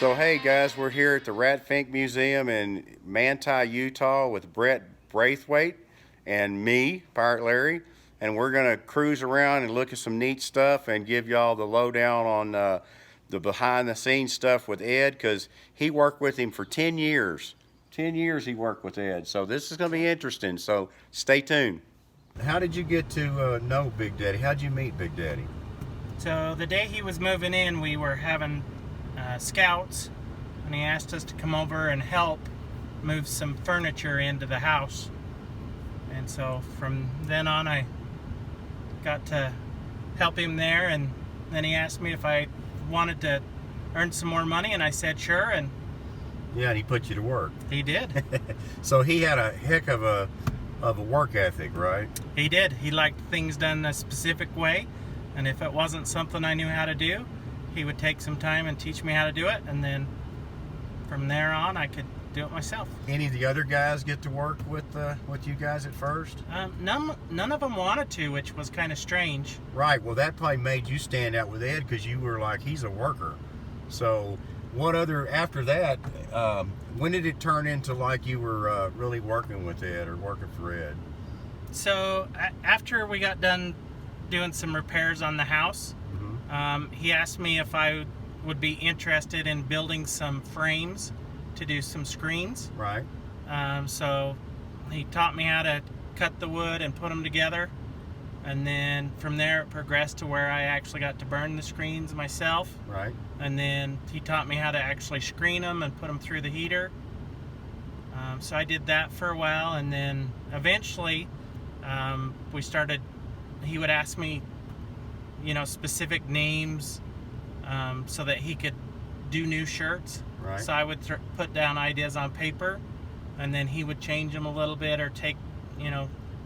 So hey guys, we're here at the Fink Museum in Manti, Utah with Bret Braithwaite and me, Pirate Larry, and we're gonna cruise around and look at some neat stuff and give y'all the lowdown on the behind the scenes stuff with Ed, because he worked with him for 10 years. 10 years he worked with Ed, so this is gonna be interesting, so stay tuned. How did you get to know Big Daddy? How'd you meet Big Daddy? So the day he was moving in, we were having scouts, and he asked us to come over and help move some furniture into the house. And so from then on, I got to help him there, and then he asked me if I wanted to earn some more money, and I said sure, and yeah, and he put you to work. he did. So he had a heck of a work ethic, right? He did. He liked things done a specific way, and if it wasn't something I knew how to do, he would take some time and teach me how to do it, and then from there on I could do it myself. Any of the other guys get to work with you guys at first? None of them wanted to, which was kind of strange. Right. Well, that probably made you stand out with Ed, because you were like, he's a worker. So what other, after that, when did it turn into like you were really working with Ed or working for Ed? So after we got done doing some repairs on the house, he asked me if I would be interested in building some frames to do some screens. Right. So he taught me how to cut the wood and put them together, and then from there it progressed to where I actually got to burn the screens myself. Right. And then he taught me how to actually screen them and put them through the heater. So I did that for a while, and then eventually he would ask me, specific names so that he could do new shirts. Right. So I would put down ideas on paper, and then he would change them a little bit, or take,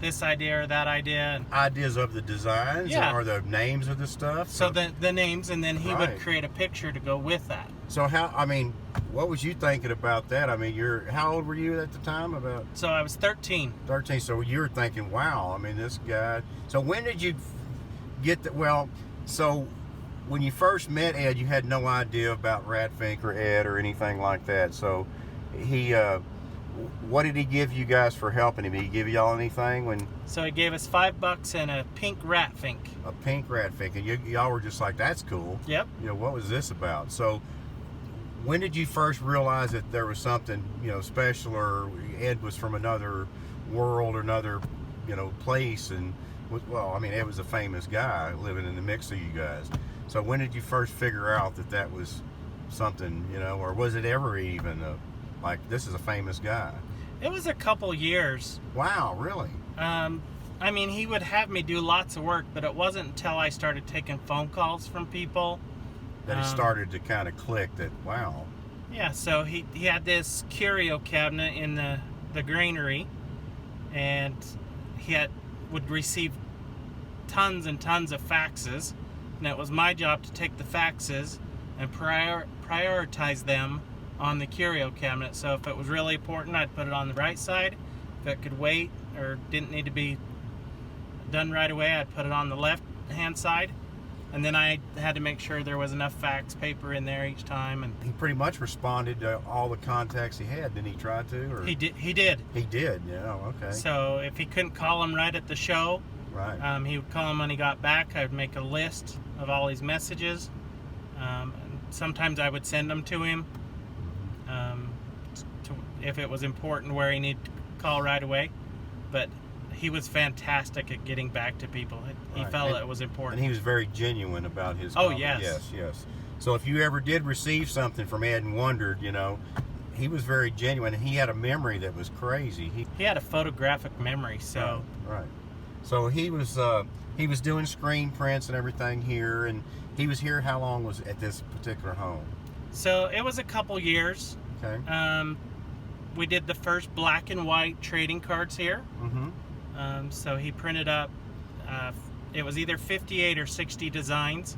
this idea or that idea. Ideas of the designs, yeah, or the names of the stuff? So the names, and then he right, would create a picture to go with that. So what was you thinking about that? How old were you at the time? So I was 13. 13, so you were thinking, wow, this guy. So when did you get so when you first met Ed, you had no idea about Fink or Ed or anything like that. So what did he give you guys for helping him? Did he give y'all anything? So he gave us $5 and a pink Fink. A pink Fink, and y'all were just like, that's cool. Yep. What was this about? So when did you first realize that there was something, special, or Ed was from another world or another, place, and Ed was a famous guy living in the mix of you guys. So when did you first figure out that was something, or was it ever even like, this is a famous guy? It was a couple years. Wow, really? He would have me do lots of work, but it wasn't until I started taking phone calls from people that it started to kind of click that, wow. Yeah, so he had this curio cabinet in the granary, and would receive tons and tons of faxes, and it was my job to take the faxes and prioritize them on the curio cabinet. So if it was really important, I'd put it on the right side. If it could wait or didn't need to be done right away, I'd put it on the left hand side. And then I had to make sure there was enough fax paper in there each time. And he pretty much responded to all the contacts he had. Didn't he try to? Or? He did. He did, yeah, okay. So if he couldn't call him right at the show, right, he would call him when he got back. I would make a list of all his messages. And sometimes I would send them to him if it was important, where he needed to call right away. But he was fantastic at getting back to people. He felt it was important. And he was very genuine about his comments. Oh, yes. Yes. So if you ever did receive something from Ed and wondered, he was very genuine. He had a memory that was crazy. He had a photographic memory, so... Right. So he was doing screen prints and everything here, and he was here, how long was at this particular home? So it was a couple years. Okay. We did the first black and white trading cards here. So he printed up, it was either 58 or 60 designs,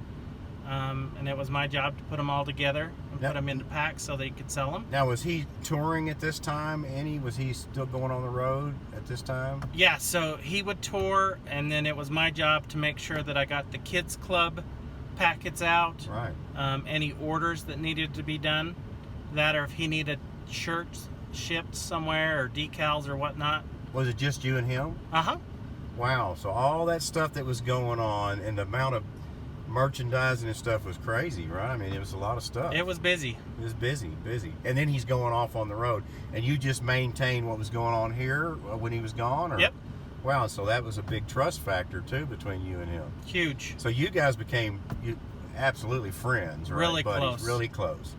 and it was my job to put them all together and put them into packs so they could sell them. Now, was he touring at this time, Annie? Was he still going on the road at this time? Yeah, so he would tour, and then it was my job to make sure that I got the kids club packets out. Right. Any orders that needed to be done. That or if he needed shirts shipped somewhere or decals or whatnot. Was it just you and him? Uh-huh. Wow. So all that stuff that was going on and the amount of merchandising and stuff was crazy, right? I mean, it was a lot of stuff. It was busy. It was busy. And then he's going off on the road. And you just maintained what was going on here when he was gone? Or? Yep. Wow, so that was a big trust factor, too, between you and him. Huge. So you guys became absolutely friends, right? Really buddies? close. Really close.